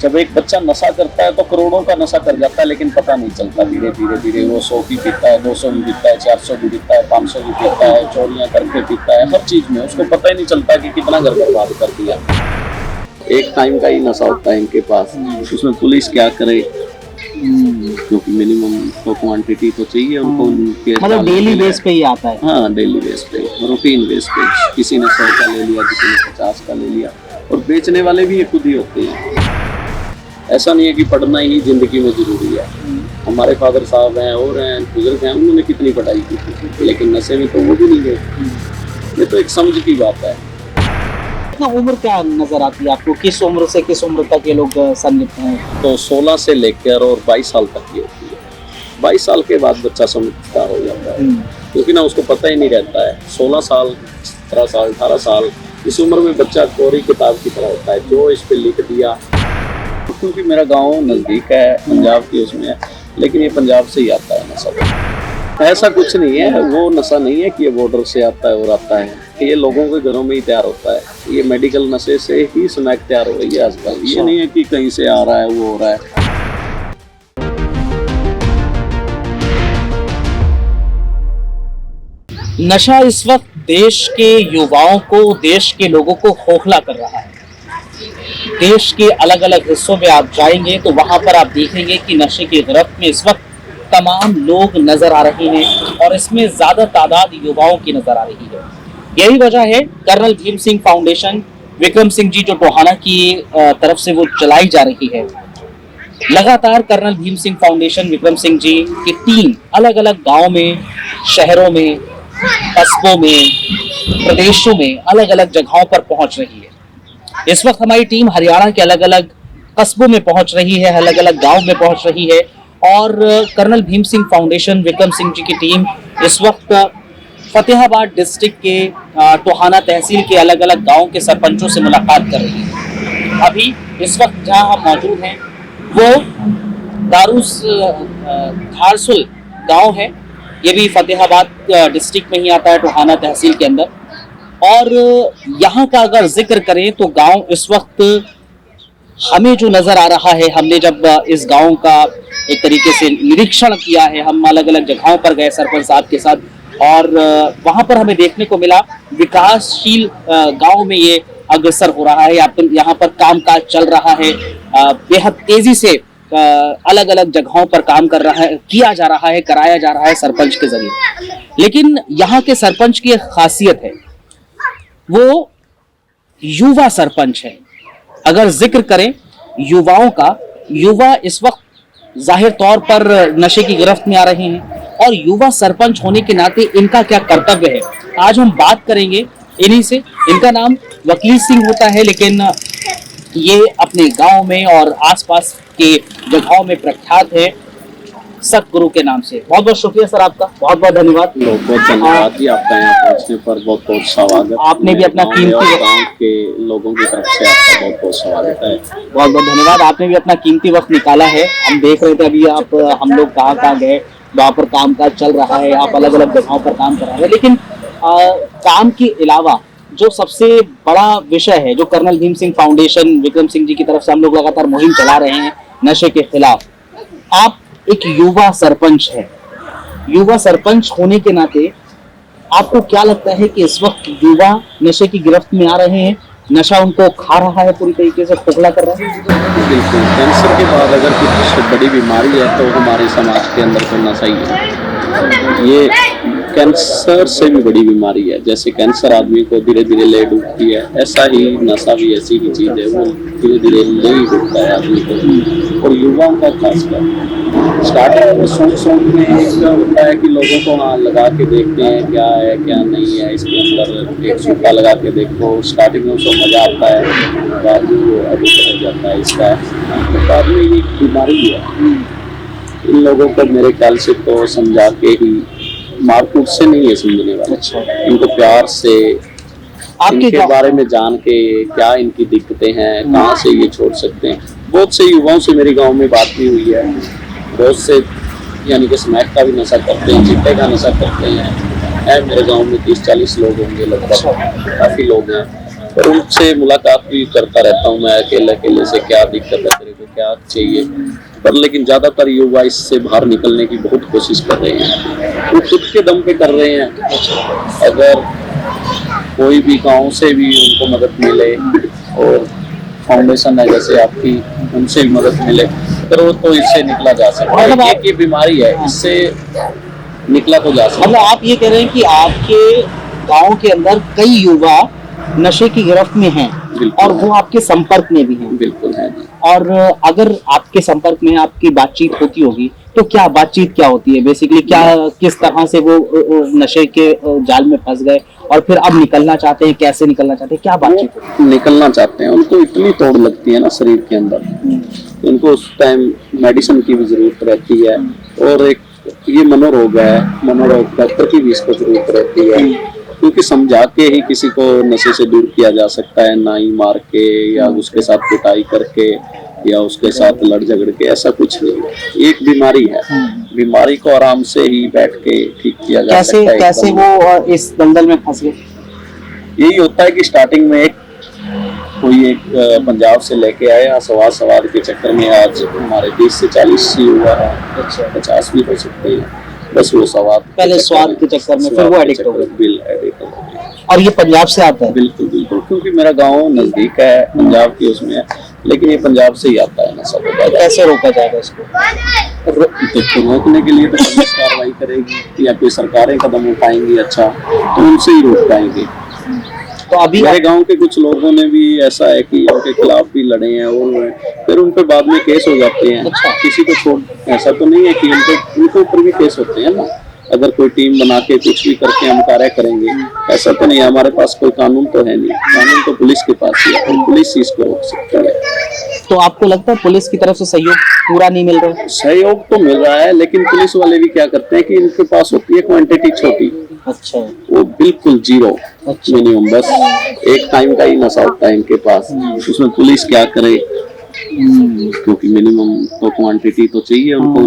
जब एक बच्चा नशा करता है तो करोड़ों का नशा कर जाता है, लेकिन पता नहीं चलता। धीरे धीरे धीरे वो 100 भी पीता है, 200 भी पीता है, 400 भी पीता है, 500 भी पीता है, चोरियां करके पीता है, हर चीज में उसको पता ही नहीं चलता कि कितना घर बर्बाद कर दिया। एक टाइम का ही नशा होता है इनके पास, उसमें पुलिस क्या करे, क्योंकि मिनिमम तो क्वांटिटी तो चाहिए उनको। मतलब डेली बेस पे ही आता है। हाँ, डेली बेस पे, रूटीन बेस पे। किसी ने 100 का ले लिया, किसी ने 50 का ले लिया, और बेचने वाले भी ये खुद ही होते हैं। ऐसा नहीं है कि पढ़ना ही जिंदगी में जरूरी है। हमारे फादर साहब हैं और हैं, बुजुर्ग हैं, उन्होंने कितनी पढ़ाई की थी, लेकिन नशे में तो वो भी नहीं गए। ये तो एक समझ की बात है। इतना उम्र क्या नजर आती है आपको, किस उम्र से किस उम्र तक ये लोग संलिप्त हैं? तो 16 से लेकर और 22 साल तक की होती है। 22 साल के बाद बच्चा समझदार हो जाता है, क्योंकि ना उसको पता ही नहीं रहता है। 16 साल, 17 साल, 18 साल, इस उम्र में बच्चा कोरी किताब की तरह होता है, जो इस पे लिख दिया। क्योंकि मेरा गांव नज़दीक है पंजाब की, उसमें है, लेकिन ये पंजाब से ही आता है नशा। ऐसा कुछ नहीं है, वो नशा नहीं है कि ये बॉर्डर से आता है और आता है, ये लोगों के घरों में ही तैयार होता है। ये मेडिकल नशे से ही स्मैक तैयार हो रही है आजकल। ये नहीं है कि कहीं से आ रहा है, वो हो रहा है। नशा इस वक्त देश के युवाओं को, देश के लोगों को खोखला कर रहा है। देश के अलग अलग हिस्सों में आप जाएंगे तो वहां पर आप देखेंगे कि नशे की गिरफ्त में इस वक्त तमाम लोग नजर आ रहे हैं, और इसमें ज्यादा तादाद युवाओं की नजर आ रही है। यही वजह है कर्नल भीम सिंह फाउंडेशन, विक्रम सिंह जी जो टोहाना की तरफ से वो चलाई जा रही है। लगातार कर्नल भीम सिंह फाउंडेशन, विक्रम सिंह जी की टीम अलग अलग गाँव में, शहरों में, कस्बों में, प्रदेशों में अलग अलग जगहों पर पहुंच रही है। इस वक्त हमारी टीम हरियाणा के अलग अलग कस्बों में पहुंच रही है, अलग अलग गांव में पहुंच रही है, और कर्नल भीम सिंह फाउंडेशन, विक्रम सिंह जी की टीम इस वक्त फतेहाबाद डिस्ट्रिक्ट के टोहाना तहसील के अलग अलग गाँव के सरपंचों से मुलाकात कर रही है। अभी इस वक्त जहां हम मौजूद हैं वो धारसुल गाँव है, ये भी फतेहाबाद डिस्ट्रिक्ट में ही आता है, टोहाना तहसील के अंदर। और यहाँ का अगर जिक्र करें तो गांव इस वक्त हमें जो नजर आ रहा है, हमने जब इस गांव का एक तरीके से निरीक्षण किया है, हम अलग अलग जगहों पर गए सरपंच साहब के साथ, और वहां पर हमें देखने को मिला विकासशील गांव में ये अग्रसर हो रहा है। यहाँ पर कामकाज चल रहा है, बेहद तेजी से अलग अलग जगहों पर काम कर रहा है, किया जा रहा है, कराया जा रहा है सरपंच के जरिए। लेकिन यहाँ के सरपंच की एक खासियत है, वो युवा सरपंच है। अगर जिक्र करें युवाओं का, युवा इस वक्त जाहिर तौर पर नशे की गिरफ्त में आ रहे हैं, और युवा सरपंच होने के नाते इनका क्या कर्तव्य है, आज हम बात करेंगे इन्हीं से। इनका नाम वकील सिंह होता है, लेकिन ये अपने गांव में और आसपास के जगहों में प्रख्यात है सतगुरु के नाम से। बहुत बहुत शुक्रिया सर आपका, बहुत बहुत धन्यवाद। बहुत बहुत धन्यवाद जी, आपका यहाँ पहुँचने पर बहुत बहुत स्वागत। आपने भी अपना कीमती, गाँव के लोगों की तरफ से आपका बहुत बहुत स्वागत है। बहुत बहुत धन्यवाद। आपने भी अपना कीमती वक्त निकाला है। हम देख रहे थे अभी आप, हम लोग कहाँ कहाँ गए, वहाँ पर कामकाज चल रहा है, आप अलग अलग जगहों पर काम कर रहे हैं, लेकिन काम के अलावा जो सबसे बड़ा विषय है, जो कर्नल भीम सिंह फाउंडेशन, विक्रम सिंह जी की तरफ से हम लोग लगातार मुहिम चला रहे हैं नशे के खिलाफ। आप एक युवा सरपंच है, युवा सरपंच होने के नाते आपको क्या लगता है कि इस वक्त युवा नशे की गिरफ्त में आ रहे हैं, नशा उनको खा रहा है, पूरी तरीके से खोखला कर रहा है? बिल्कुल, कैंसर के बाद अगर कुछ बड़ी बीमारी है तो हमारे समाज के अंदर तो नशा ही है। ये कैंसर से भी बड़ी बीमारी है। जैसे कैंसर आदमी को धीरे धीरे ले डूबती है, ऐसा ही नशा भी ऐसी ही चीज़ है, वो धीरे धीरे ले ही डूबता है आदमी को। और युवाओं का खासकर स्टार्टिंग में सोच में एक होता है कि लोगों को हाँ लगा के देखते हैं क्या है क्या नहीं है, इसके अंदर एक सूखा लगा के देखो। स्टार्टिंग में उसको मजा आता है, बाद में वो अडिक्ट हो जाता है इसका। बाद में ये बीमारी है। इन लोगों को मेरे ख्याल से तो समझा के ही, मारकूट से नहीं है समझने वाला, इनको प्यार से, इनके बारे में जान के क्या इनकी दिक्कतें हैं, कहाँ से ये छोड़ सकते हैं। बहुत से युवाओं से मेरे गांव में बात भी हुई है, बहुत से यानी कि स्मैक का भी नशा करते हैं, चिट्टे का नशा करते हैं। मेरे गांव में 30-40 लोग होंगे लगभग, काफ़ी लोग हैं। और उनसे मुलाकात भी करता रहता हूँ मैं, अकेले अकेले से क्या दिक्कत है तेरे को, क्या चाहिए। पर लेकिन ज्यादातर युवा इससे बाहर निकलने की बहुत कोशिश कर रहे हैं, वो खुद के दम पे कर रहे हैं। अगर कोई भी गांव से भी उनको मदद मिले और फाउंडेशन है जैसे आपकी, उनसे भी मदद मिले तो इससे निकला जा सकता है। एक ये बीमारी है, इससे निकला तो जा सकता है। मतलब आप ये कह रहे हैं कि आपके गांव के अंदर कई युवा नशे की गिरफ्त में हैं और वो आपके संपर्क में भी हैं। बिल्कुल है। और अगर आपके संपर्क में आपकी बातचीत होती होगी तो क्या बातचीत क्या होती है बेसिकली, क्या किस तरह से वो नशे के जाल में फंस गए और फिर अब निकलना चाहते हैं, कैसे निकलना चाहते हैं, क्या बातचीत होती है? निकलना चाहते हैं, उनको इतनी तोड़ लगती है ना शरीर के अंदर, उनको उस टाइम मेडिसिन की भी जरूरत रहती है। और एक ये मनोरोग है, मनोरोग डॉक्टर की भी इसको जरूरत रहती है, क्योंकि समझा के ही किसी को नशे से दूर किया जा सकता है, ना ही मार के या उसके साथ पिटाई करके या उसके साथ लड़ झगड़ के, ऐसा कुछ नहीं। एक बीमारी है, बीमारी को आराम से ही बैठ के ठीक किया जा सकता है। कैसे वो इस दलदल में फंस गए? यही होता है कि स्टार्टिंग में कोई एक पंजाब से लेके आया, सवार के चक्कर में आज हमारे 30 से 40 युवा है, 50 भी हो सकते हैं। बस वो पहले स्वाद के चक्कर में फिर वो एडिक्ट हो गए। और ये पंजाब से आता है? बिल्कुल बिल्कुल, क्योंकि मेरा गांव नजदीक है पंजाब की उसमें है, लेकिन ये पंजाब से ही आता है नशा। कैसे रोका जाएगा इसको? देखो, रोकने के लिए तो पुलिस कार्रवाई करेगी या कोई सरकारें कदम उठाएंगी, अच्छा तो उनसे ही रोक पाएंगे। तो अभी मेरे गांव के कुछ लोगों ने भी ऐसा है कि उनके खिलाफ भी लड़े हैं और फिर उन पे बाद में केस हो जाते हैं। अच्छा। किसी को छोड़, ऐसा तो नहीं है कि उनके ऊपर भी केस होते हैं ना, अगर कोई टीम बना के कुछ भी करके हम कार्य करेंगे, ऐसा तो नहीं है। हमारे पास कोई कानून तो है नहीं, कानून तो पुलिस के पास ही है और पुलिस ही इसको रोक सकती है। तो आपको लगता है पुलिस की तरफ से सहयोग पूरा नहीं मिल रहा है? सहयोग तो मिल रहा है, लेकिन पुलिस वाले भी क्या करते हैं कि इनके पास होती है क्वांटिटी छोटी, अच्छा, वो बिल्कुल जीरो, अच्छा। मिनिमम बस एक टाइम का ही नशा होता है इनके पास। उसमें पुलिस क्या करे, क्योंकि मिनिमम तो क्वांटिटी तो चाहिए उनको।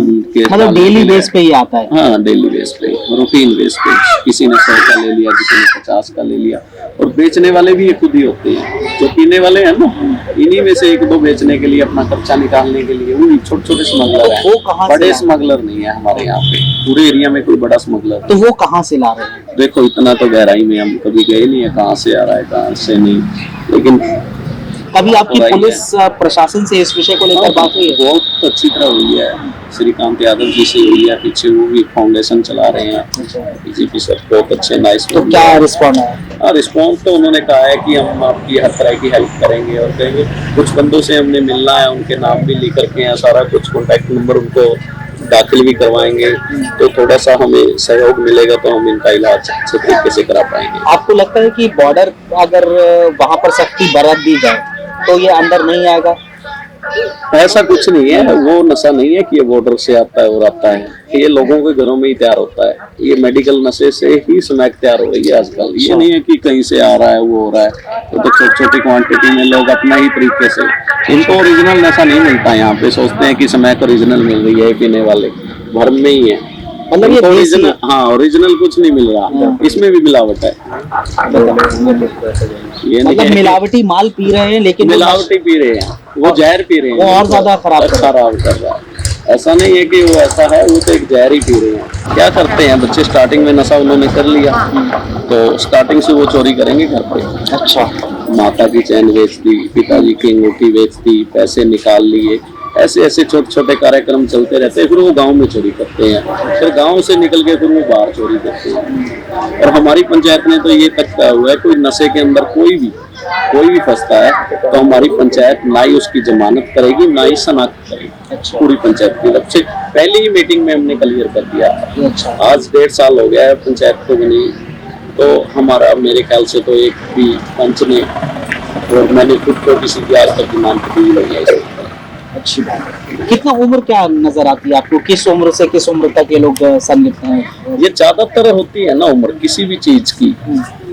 मतलब डेली बेस पे ही आता है? हाँ, डेली बेस पे, रूटीन बेस पे। किसी ने 100 का ले लिया, किसी ने 50 का ले लिया। और बेचने वाले भी ये खुद ही होते हैं, जो पीने वाले हैं ना, इन्हीं में से एक दो बेचने के लिए, अपना खर्चा निकालने के लिए, वही छोटे छोटे स्मगलर है। वो कहाँ? बड़े स्मगलर नहीं है हमारे यहाँ पे, पूरे एरिया में कोई बड़ा स्मगलर। तो वो कहाँ से ला रहे हैं? देखो, इतना तो गहराई में हम कभी गए नहीं है, कहाँ से आ रहा है कहाँ से नहीं, लेकिन कभी आपकी पुलिस प्रशासन से इस विषय को लेकर बात हुई है? बहुत अच्छी तरह हुई है, श्रीकांत यादव जी से हुई है, पीछे वो भी फाउंडेशन चला रहे हैं, बीजेपी सर, बहुत अच्छे नाइस। तो क्या रिस्पॉन्ड है? हाँ, रिस्पॉन्स तो उन्होंने कहा है कि हम आपकी हर तरह की हेल्प करेंगे और करेंगे। कुछ बंदों से हमने मिलना है, उनके नाम भी लिख करके हैं, सारा कुछ कॉन्टैक्ट नंबर उनको दाखिल भी करवाएंगे, तो थोड़ा सा हमें सहयोग मिलेगा तो हम इनका इलाज अच्छे तरीके से करा पाएंगे। आपको लगता है कि बॉर्डर अगर वहाँ पर सख्ती बरत दी जाए तो ये अंदर नहीं आएगा? ऐसा कुछ नहीं है, वो नशा नहीं है कि ये बॉर्डर से आता है और आता है, ये लोगों के घरों में ही तैयार होता है। ये मेडिकल नशे से ही स्मैक तैयार हो रही है आजकल। ये नहीं है कि कहीं से आ रहा है वो हो रहा है, तो छोटी छोटी क्वांटिटी में लोग अपना ही तरीके से, इनको ओरिजिनल नशा नहीं मिलता है। यहाँ पे सोचते हैं कि स्मैक ओरिजिनल मिल रही है, पीने वाले भर्म में ही है। मतलब ये ओरिजिनल, हाँ, ओरिजिनल कुछ नहीं मिल रहा, इसमें भी मिलावट है। ये मतलब मिलावटी माल पी रहे हैं, लेकिन मिलावटी पी रहे हैं, वो जहर पी रहे हैं, वो और ज्यादा खराब कर रहा है। ऐसा नहीं है कि वो ऐसा है, वो तो एक जहर ही पी रहे हैं। क्या करते हैं बच्चे, स्टार्टिंग में नशा उन्होंने कर लिया तो स्टार्टिंग से वो चोरी करेंगे घर पे। अच्छा, माता की चैन बेच दी, पिताजी की अंगूठी बेच दी, पैसे निकाल लिए, ऐसे ऐसे छोटे छोटे कार्यक्रम चलते रहते हैं। फिर वो गांव में चोरी करते हैं, फिर गांव से निकल के फिर वो बाहर चोरी करते हैं। और हमारी पंचायत ने तो ये तक कहा हुआ है, कोई नशे के अंदर कोई भी फंसता है तो हमारी पंचायत ना ही उसकी जमानत करेगी, ना ही शनाख्त करेगी। अच्छा। पूरी पंचायत की तरफ से पहली ही मीटिंग में हमने क्लियर कर दिया। अच्छा। आज 1.5 साल हो गया है पंचायत को बनी, तो हमारा मेरे ख्याल से तो एक भी पंच ने, और मैंने खुद को किसी की आज तक जमानत दी नहीं है। अच्छी बात है। कितना उम्र क्या नजर आती है आपको, किस उम्र से किस उम्र तक ये लोग संलिप्त हैं? ये ज्यादातर होती है ना उम्र किसी भी चीज की,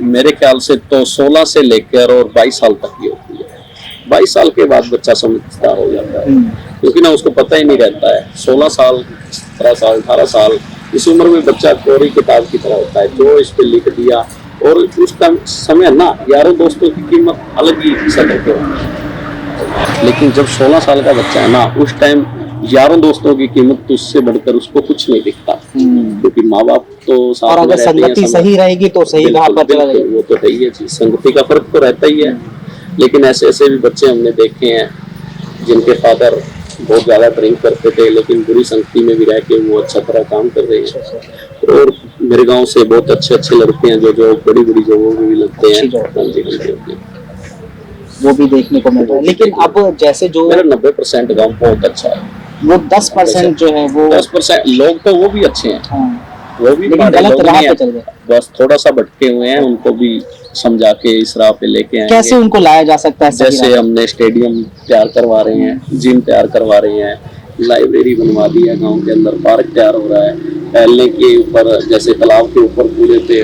मेरे ख्याल से तो 16 से लेकर और 22 साल तक की होती है। 22 साल के बाद बच्चा समझदार हो जाता है, क्योंकि ना उसको पता ही नहीं रहता है। 16 साल, 17 साल, 18 साल, इस उम्र में बच्चा कोरी किताब की तरह होता है, जो इस पे लिख दिया और उस समय ना यारों दोस्तों की कीमत अलग ही सतर पे होती है, लेकिन जब 16 साल का बच्चा है ना, उस टाइम यारों दोस्तों की कीमत तो उससे बढ़कर उसको कुछ नहीं दिखता, क्योंकि माँ बाप तो और साथ में अगर रहते हैं, संगति सही रहेगी तो सही राह पर चला बिल्कुल, जाएगा। वो तो है ही है चीज, संगति का फर्क तो रहता ही है। लेकिन ऐसे ऐसे भी बच्चे हमने देखे हैं जिनके फादर बहुत ज्यादा ड्रिंक करते थे, लेकिन बुरी संगति में भी रह के वो अच्छा तरह काम कर रहे हैं। और मेरे गांव से बहुत अच्छे अच्छे लड़के हैं जो बड़ी बड़ी जगहों में भी लगते हैं। अच्छी जॉब। हाँ जी, हाँ जी, हाँ जी। वो भी देखने को मिल रहा है। लेकिन अब जैसे जो मेरा 90% गांव बहुत अच्छा है, वो 10% जो है वो 10% लोग तो वो भी अच्छे हैं, हाँ, वो भी लेकिन माड़े गलत लोग राह नहीं पे हैं, चल गए। बस थोड़ा सा भटके हुए हैं, उनको भी समझा के इस राह पे लेके आएंगे। कैसे उनको लाया जा सकता है सही जैसे राह? हमने स्टेडियम तैयार करवा रहे हैं, जिम तैयार करवा रहे हैं, लाइब्रेरी बनवा दी है गांव के अंदर, पार्क तैयार हो रहा है, टहलने के ऊपर जैसे तालाब के ऊपर पूरे पे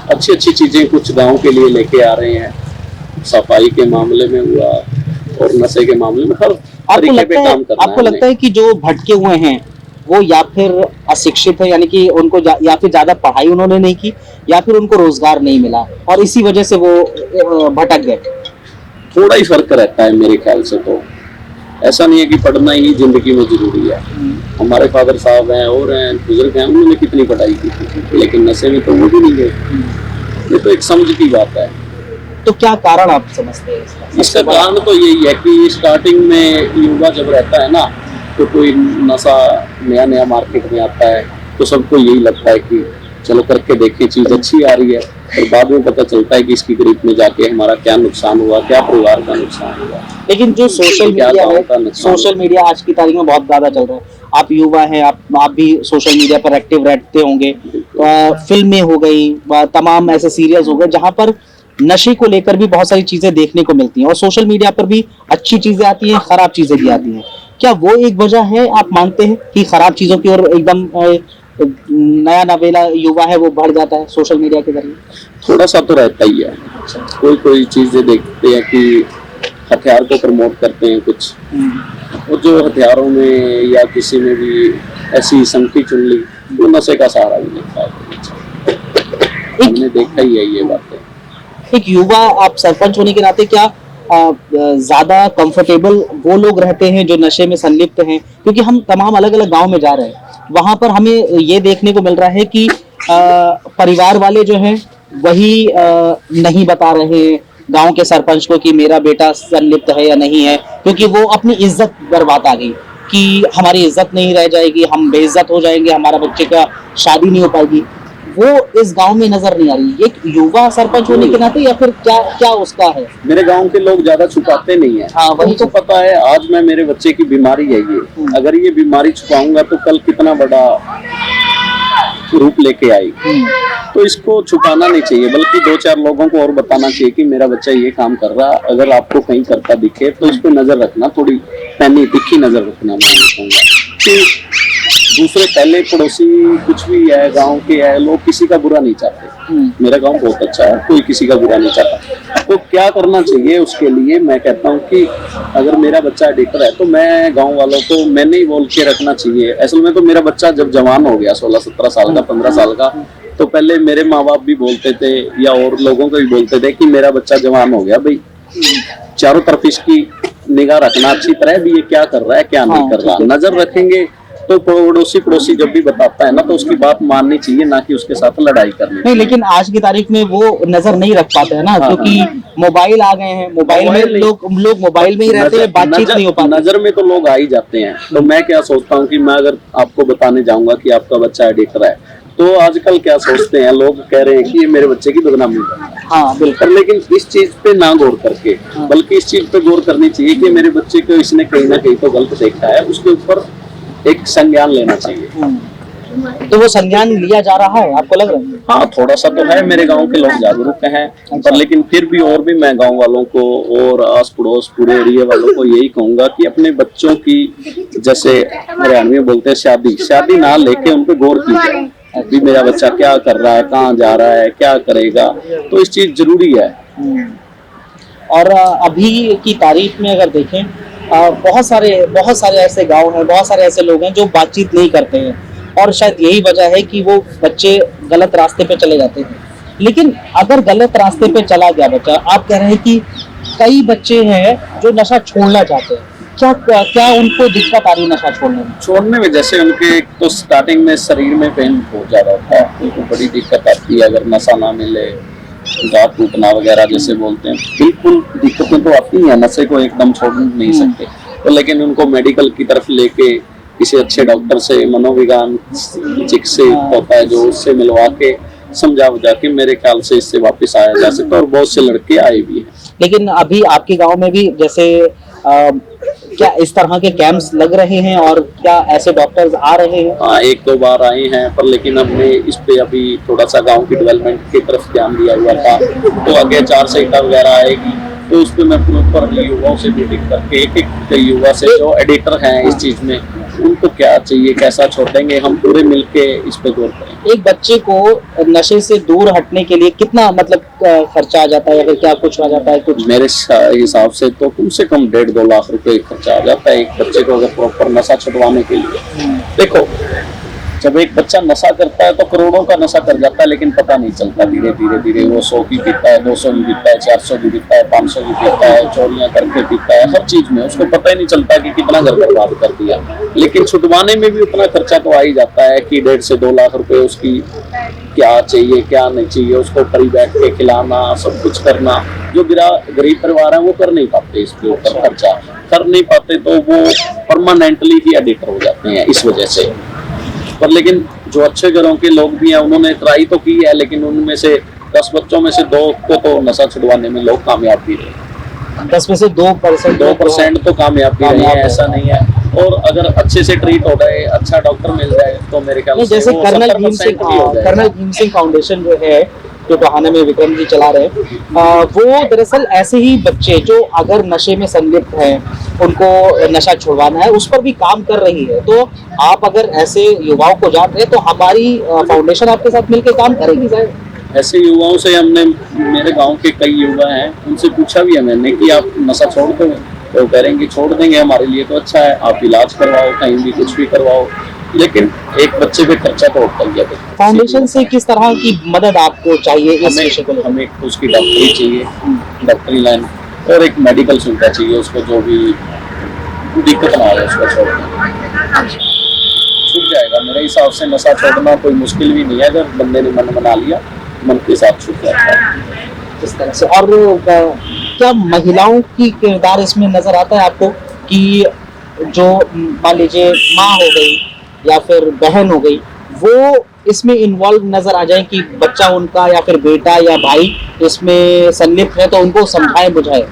अच्छी अच्छी चीजें कुछ गांव के लिए लेके आ रहे हैं। सफाई के मामले में हुआ और नशे के मामले में, हर तरीके पे काम करना है। आपको लगता है कि जो भटके हुए हैं वो या फिर अशिक्षित है, यानी कि उनको या फिर ज्यादा पढ़ाई उन्होंने नहीं की, या फिर उनको रोजगार नहीं मिला और इसी वजह से वो भटक गए? थोड़ा ही फर्क रहता है मेरे ख्याल से। तो ऐसा नहीं है कि पढ़ना ही जिंदगी में जरूरी है। हमारे फादर साहब हैं और हैं बुजुर्ग हैं, उन्होंने कितनी पढ़ाई की थी, लेकिन नशे में तो वो भी नहीं गए। ये तो एक समझ की बात है। तो क्या कारण आप समझते हैं इसका कारण तो यही है कि स्टार्टिंग में युवा जब रहता है ना, तो कोई नशा नया नया मार्केट में आता है तो सबको यही लगता है कि चलो करके देखें, चीज अच्छी आ रही है, और बाद में पता चलता है कि इसकी ग्रिप में जाके हमारा क्या नुकसान हुआ, क्या परिवार का नुकसान हुआ। लेकिन जो सोशल मीडिया है, सोशल मीडिया आज की तारीख में बहुत ज्यादा चल रहा है। आप युवा हैं, आप भी सोशल मीडिया पर एक्टिव रहते होंगे। फिल्में हो गई, तमाम ऐसे सीरियल्स हो गए जहां पर नशे को लेकर भी बहुत सारी चीजें देखने को मिलती हैं, और सोशल मीडिया पर भी अच्छी चीजें आती हैं, खराब चीजें भी आती हैं। क्या वो एक वजह है, आप मानते हैं कि खराब चीजों की ओर एकदम नया नवेला युवा है वो बढ़ जाता है सोशल मीडिया के जरिए? थोड़ा सा तो रहता ही है। कोई कोई चीजें देखते हैं कि हथियार को प्रमोट करते हैं कुछ, और जो हथियारों में या किसी में भी ऐसी संगति चुन ली, वो नशे का सहारा भी लेता है। हमने देखा ही है ये बातें। एक युवा, आप सरपंच होने के नाते क्या ज्यादा कंफर्टेबल वो लोग रहते हैं जो नशे में संलिप्त हैं? क्योंकि हम तमाम अलग अलग गांव में जा रहे हैं, वहां पर हमें ये देखने को मिल रहा है कि परिवार वाले जो हैं वही नहीं बता रहे हैं गांव के सरपंच को कि मेरा बेटा संलिप्त है या नहीं है, क्योंकि वो अपनी इज्जत पर बात आ गई कि हमारी इज्जत नहीं रह जाएगी, हम बेइज्जत हो जाएंगे, हमारा बच्चे का शादी नहीं हो पाएगी। वो इस गांव में नजर नहीं आ रही। एक युवा सरपंच होने के नाते, या फिर क्या क्या उसका है? मेरे गांव के लोग ज्यादा छुपाते नहीं है। हाँ, वही तो पता है, आज मैं मेरे बच्चे की बीमारी है ये, अगर ये बीमारी छुपाऊंगा तो कल कितना बड़ा रूप लेके आई। तो इसको छुपाना नहीं चाहिए, बल्कि 2-4 लोगों को और बताना चाहिए कि मेरा बच्चा ये काम कर रहा। अगर आपको कहीं करता दिखे तो इस पे नजर रखना, थोड़ी पैनी तिखी नजर रखना। मैं कहूँगा कि दूसरे पहले पड़ोसी कुछ भी है, गांव के है, लोग किसी का बुरा नहीं चाहते। मेरा गांव बहुत अच्छा है, कोई किसी का बुरा नहीं चाहता। तो क्या करना चाहिए उसके लिए, मैं कहता हूँ कि अगर मेरा बच्चा एडिक्टर है तो मैं गांव वालों को मैंने ही बोल के रखना चाहिए। असल में तो मेरा बच्चा जब जवान हो गया, 16-17 साल का, 15 साल का, तो पहले मेरे माँ बाप भी बोलते थे या और लोगों को भी बोलते थे कि मेरा बच्चा जवान हो गया भाई, चारों तरफ इसकी निगाह रखना अच्छी तरह भी, ये क्या कर रहा है क्या नहीं कर रहा, नजर रखेंगे। तो पड़ोसी जब भी बताता है ना तो उसकी बात माननी चाहिए, ना कि उसके साथ लड़ाई करनी। नहीं, लेकिन आज की तारीख में वो नजर नहीं रख पाते हैं ना, क्योंकि मोबाइल आ गए हैं, मोबाइल में लोग मोबाइल में ही रहते हैं, बातचीत नहीं हो पाती। नजर में तो लोग आ ही जाते हैं। तो मैं क्या सोचता हूँ कि मैं अगर आपको बताने जाऊंगा कि आपका बच्चा एडिक्टर है, तो आजकल क्या सोचते हैं लोग, कह रहे हैं कि ये मेरे बच्चे की बदनामी है। हाँ बिल्कुल। लेकिन इस चीज पे ना गौर करके, बल्कि इस चीज पे गौर करनी चाहिए कि मेरे बच्चे को इसने कहीं ना कहीं तो गलत देखा है, उसके ऊपर एक संज्ञान लेना चाहिए। तो वो संज्ञान लिया जा रहा है, आपको लग रहा है? हाँ, थोड़ा सा तो है। मेरे गांव के लोग जागरूक हैं, पर लेकिन फिर भी और भी मैं गांव वालों को और आस पड़ोस पूरे एरिया वालों को यही कहूंगा कि अपने बच्चों की, जैसे हरियाणवी में बोलते हैं, शादी ना लेके उन पे गौर कीजिए। अभी मेरा बच्चा क्या कर रहा है, कहाँ जा रहा है, क्या करेगा, तो इस चीज जरूरी है। और अभी की तारीख में अगर देखें, बहुत सारे ऐसे गांव हैं, बहुत सारे ऐसे लोग हैं जो बातचीत नहीं करते हैं, और शायद यही वजह है कि वो बच्चे गलत रास्ते पे चले जाते हैं। लेकिन अगर गलत रास्ते पे चला गया बच्चा, आप कह रहे हैं कि कई बच्चे हैं जो नशा छोड़ना चाहते हैं, क्या क्या उनको दिक्कत आ रही है नशा छोड़ने में? जैसे उनके एक तो स्टार्टिंग में शरीर में पेन बहुत ज्यादा होता है, उनको बड़ी दिक्कत आती है अगर नशा ना मिले, दांत टूटना वगैरह जैसे बोलते हैं, बिल्कुल दिक्कतें तो आती हैं, नशे को एकदम छोड़ नहीं सकते। तो लेकिन उनको मेडिकल की तरफ लेके किसी अच्छे डॉक्टर से, मनोविज्ञान चिकित्सक होता है जो, उससे मिलवा के समझा बुझा के मेरे ख्याल से इससे वापस आया जा सकता है, और बहुत से लड़के आए भी हैं। लेकिन अभी आपके गांव में भी जैसे क्या इस तरह के कैंप्स लग रहे हैं और क्या ऐसे डॉक्टर्स आ रहे हैं? हाँ, एक दो बार आए हैं, पर लेकिन हमने इस पे अभी थोड़ा सा गांव की डेवलपमेंट की तरफ ध्यान दिया हुआ था, तो आगे 4 सहिता वगैरह आएगी, तो उस पे मैं प्रॉपर युवाओं से मीटिंग करके एक एक युवा से जो एडिटर हैं इस चीज में, उनको क्या चाहिए, कैसा छोड़ेंगे, हम पूरे मिलके इस पे गौर करेंगे। एक बच्चे को नशे से दूर हटने के लिए कितना मतलब खर्चा आ जाता है या फिर क्या कुछ आ जाता है कुछ? मेरे हिसाब से तो कम से कम 1.5-2 लाख रुपए खर्चा आ जाता है एक बच्चे को अगर प्रॉपर नशा छुड़वाने के लिए। देखो, जब एक बच्चा नशा करता है तो करोड़ों का नशा कर जाता है, लेकिन पता नहीं चलता, धीरे धीरे धीरे वो 100 की पीता है, 200 की पीता है, 400 की पीता है, 500 की पीता है, चोरियां करके पीता है, हर चीज में उसको पता ही नहीं चलता कि कितना घर बर्बाद कर दिया। लेकिन छुड़वाने में भी उतना खर्चा तो आ ही जाता है कि 1.5 से 2 लाख रुपए उसकी क्या चाहिए क्या नहीं चाहिए, उसको करीब बैठ के खिलाना, सब कुछ करना। जो गरीब परिवार है वो कर नहीं पाते, इसके ऊपर खर्चा कर नहीं पाते, तो वो परमानेंटली ही एडिक्ट हो जाते हैं इस वजह से। पर लेकिन जो अच्छे घरों के लोग भी हैं, उन्होंने ट्राई तो की है, लेकिन उनमें से 10 बच्चों में से 2 को तो नशा छुड़वाने में लोग कामयाब भी रहे। 10 में से 2% तो कामयाब भी रहे हैं, ऐसा नहीं है। और अगर अच्छे से ट्रीट हो जाए, अच्छा डॉक्टर मिल जाए, तो मेरे ख्याल से जैसे वो कर्नल 70% भी हो जाए। कर्नल भीम सिंह फाउंडेशन जो है, जो टोहाना में विक्रम जी चला रहे हैं, वो दरअसल ऐसे ही बच्चे जो अगर नशे में संलिप्त हैं, उनको नशा छुड़वाना है, उस पर भी काम कर रही है। तो आप अगर ऐसे युवाओं को जान रहे हैं तो हमारी फाउंडेशन आपके साथ मिलकर काम करेगी शायद। ऐसे युवाओं से हमने, मेरे गांव के कई युवा हैं, उनसे पूछा भी है मैंने कि आप नशा छोड़ दो, तो करेंगे छोड़ देंगे, हमारे लिए तो अच्छा है, आप इलाज करवाओ, कहीं भी कुछ भी करवाओ, लेकिन एक बच्चे पे खर्चा तो होता ही है। फाउंडेशन से किस तरह की मदद आपको चाहिए इस विषय को लेकर? हमें उसकी डॉक्टरी चाहिए, डॉक्टरी लाइन, और एक मेडिकल सुविधा चाहिए उसको, जो भी दिक्कत ना आए उसको छोड़ना छूट जाएगा। मेरे हिसाब से नशा छोड़ना कोई मुश्किल भी नहीं है, अगर बंदे ने मन बना लिया, मन के साथ छूट जाता है इस तरह से। और क्या महिलाओं की किरदार इसमें नजर आता है आपको कि जो मान लीजिए माँ हो गई या फिर बहन हो गई, वो इसमें इन्वॉल्व नजर आ जाए कि बच्चा उनका या फिर बेटा या भाई इसमें संलिप्त है तो उनको समझाए बुझाए?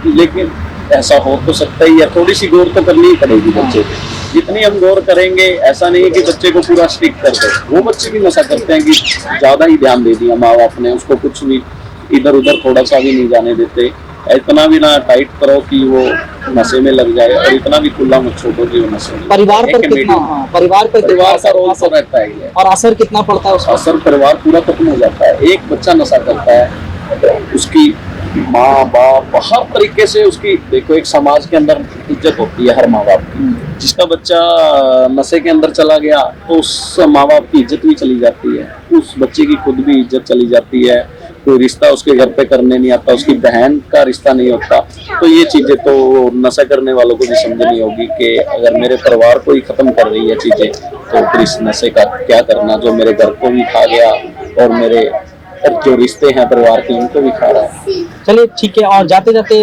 लेकिन ऐसा हो तो सकता ही है, थोड़ी सी गौर तो करनी ही पड़ेगी बच्चे पे। जितनी हम गौर करेंगे, ऐसा नहीं है कि बच्चे को पूरा स्ट्रिक्ट कर दे, वो बच्चे भी नशा करते हैं कि ज्यादा ही ध्यान दे दिया माँ बाप ने, उसको कुछ भी इधर उधर थोड़ा सा भी नहीं जाने देते, इतना भी ना टाइट करो कि वो नशे में लग जाए, और इतना भी खुला मत छोड़ो कि वो नशे में। परिवार पर कितना, परिवार पर परिवार का रोल तो रहता है ही, और असर कितना पड़ता है उसका? असर परिवार पूरा खत्म हो जाता है। एक बच्चा नशा करता है, उसकी माँ बाप हर तरीके से उसकी, देखो एक समाज के अंदर इज्जत होती है हर माँ बाप की, जिसका बच्चा नशे के अंदर चला गया तो उस माँ बाप की इज्जत भी चली जाती है, उस बच्चे की खुद भी इज्जत चली जाती है, कोई रिश्ता उसके घर पे करने नहीं आता, उसकी बहन का रिश्ता नहीं होता। तो ये चीजें तो नशा करने वालों को भी समझनी होगी कि अगर मेरे परिवार को ही खत्म कर रही है चीजें, तो फिर इस नशे का क्या करना, जो मेरे घर को भी खा गया और मेरे जो रिश्ते हैं परिवार के उनको भी खा रहा है। चलिए ठीक है। और जाते जाते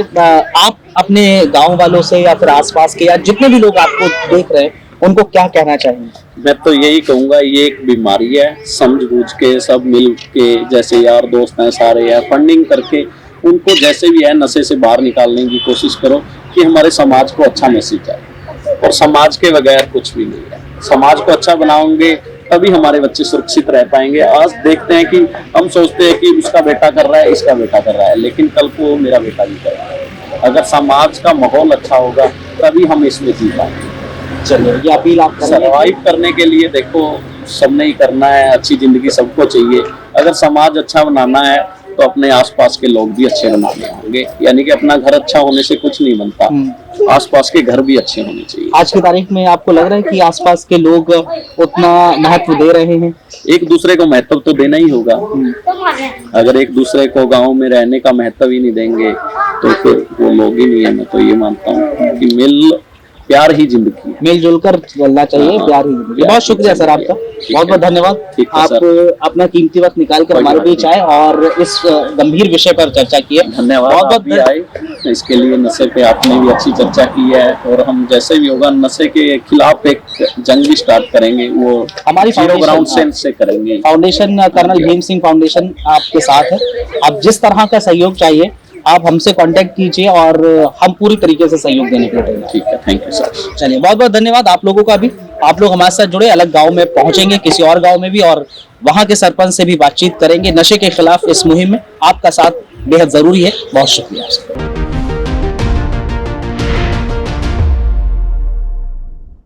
आप अपने गांव वालों से या फिर आसपास के या जितने भी लोग आपको देख रहे हैं, उनको क्या कहना चाहेंगे? मैं तो यही कहूंगा, ये एक बीमारी है, समझ बूझ के सब मिल के, जैसे यार दोस्त हैं सारे हैं, फंडिंग करके उनको जैसे भी है नशे से बाहर निकालने की कोशिश करो, कि हमारे समाज को अच्छा मैसेज आए। और समाज के बगैर कुछ भी नहीं है, समाज को अच्छा बनाओगे तभी हमारे बच्चे सुरक्षित रह पाएंगे। आज देखते हैं कि हम सोचते हैं कि उसका बेटा कर रहा है, इसका बेटा कर रहा है, लेकिन कल को मेरा बेटा भी कर रहा है। अगर समाज का माहौल अच्छा होगा तभी हम इसमें जी पाएंगे। चलिए, ये अपील आप सर्वाइव करने के लिए देखो सबने ही करना है, अच्छी जिंदगी सबको चाहिए। अगर समाज अच्छा बनाना है तो अपने आसपास के लोग भी अच्छे बनाने होंगे। यानी कि अपना घर अच्छा होने से कुछ नहीं बनता, आसपास के घर भी अच्छे होने चाहिए। आज की तारीख में आपको लग रहा है कि आसपास के लोग उतना महत्व दे रहे हैं? एक दूसरे को महत्व तो देना ही होगा। अगर एक दूसरे को गांव में रहने का महत्व ही नहीं देंगे तो फिर वो लोग ही नहीं है। मैं तो ये मानता हूँ कि प्यार ही जिंदगी है, मिलजुल कर चलना चाहिए, प्यार ही जिंदगी। बहुत शुक्रिया सर आपका, बहुत बहुत धन्यवाद। ठीक है आप सर। अपना कीमती वक्त निकाल कर हमारे बीच आए और इस गंभीर विषय पर चर्चा की है। धन्यवाद। बहुत आप भी आए इसके लिए, नशे पे आपने भी अच्छी चर्चा की है और हम जैसे भी होगा नशे के खिलाफ एक जंग भी स्टार्ट करेंगे, वो हमारी जीरो ग्राउंड से करेंगे। Foundation colonel Bhim Singh foundation आपके साथ है। आप जिस तरह का सहयोग चाहिए आप हमसे कांटेक्ट कीजिए और हम पूरी तरीके से सहयोग देने के लिए तैयार हैं। ठीक है, थैंक यू सर। चलिए, बहुत बहुत धन्यवाद आप लोगों का भी। आप लोग हमारे साथ जुड़े, अलग गांव में पहुंचेंगे, किसी और गांव में भी, और वहां के सरपंच से भी बातचीत करेंगे। नशे के खिलाफ इस मुहिम में आपका साथ बेहद जरूरी है। बहुत शुक्रिया आपका।